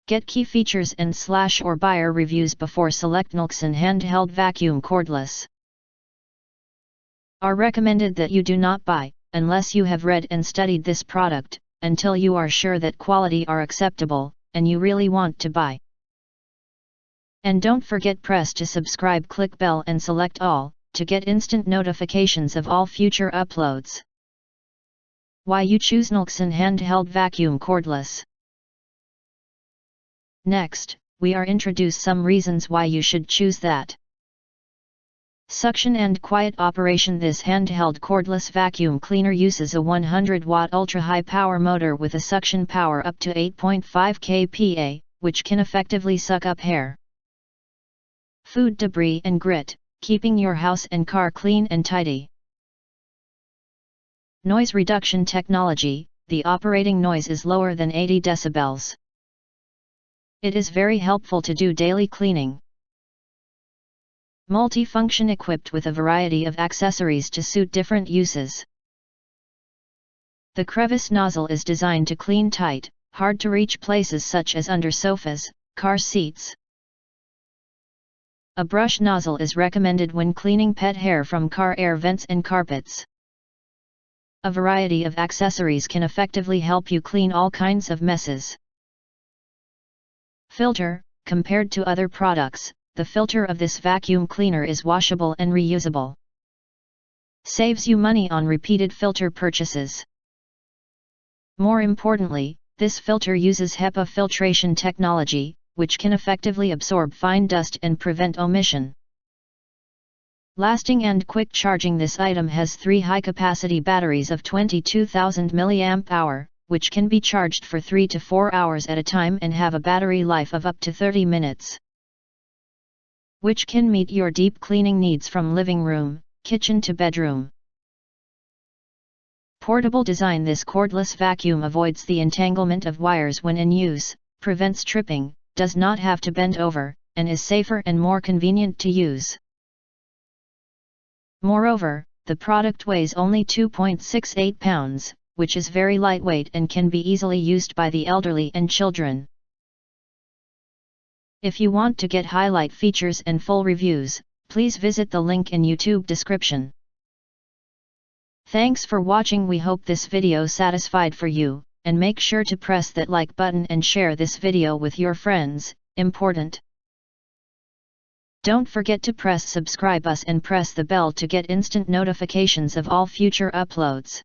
Get key features and / or buyer reviews before select Nulksen Handheld Vacuum Cordless. Are recommended that you do not buy, unless you have read and studied this product, until you are sure that quality are acceptable, and you really want to buy. And don't forget press to subscribe, click bell and select all, to get instant notifications of all future uploads. Why you choose Nulksen Handheld Vacuum Cordless. Next, we are introduce some reasons why you should choose that. Suction and quiet operation. This handheld cordless vacuum cleaner uses a 100-watt ultra-high power motor with a suction power up to 8.5 kPa, which can effectively suck up hair, food debris and grit, keeping your house and car clean and tidy. Noise reduction technology. The operating noise is lower than 80 decibels. It is very helpful to do daily cleaning. Multi-function, equipped with a variety of accessories to suit different uses. The crevice nozzle is designed to clean tight, hard-to-reach places such as under sofas, car seats. A brush nozzle is recommended when cleaning pet hair from car air vents and carpets. A variety of accessories can effectively help you clean all kinds of messes. Filter. Compared to other products, the filter of this vacuum cleaner is washable and reusable. Saves you money on repeated filter purchases. More importantly, this filter uses HEPA filtration technology, which can effectively absorb fine dust and prevent omission. Lasting and quick charging. This item has 3 high-capacity batteries of 22,000 mAh, which can be charged for 3 to 4 hours at a time and have a battery life of up to 30 minutes. Which can meet your deep cleaning needs from living room, kitchen to bedroom. Portable design. This cordless vacuum avoids the entanglement of wires when in use, prevents tripping, does not have to bend over, and is safer and more convenient to use. Moreover, the product weighs only 2.68 pounds, which is very lightweight and can be easily used by the elderly and children. If you want to get highlight features and full reviews, please visit the link in YouTube description. Thanks for watching. We hope this video satisfied for you, and make sure to press that like button and share this video with your friends, important. Don't forget to press subscribe us and press the bell to get instant notifications of all future uploads.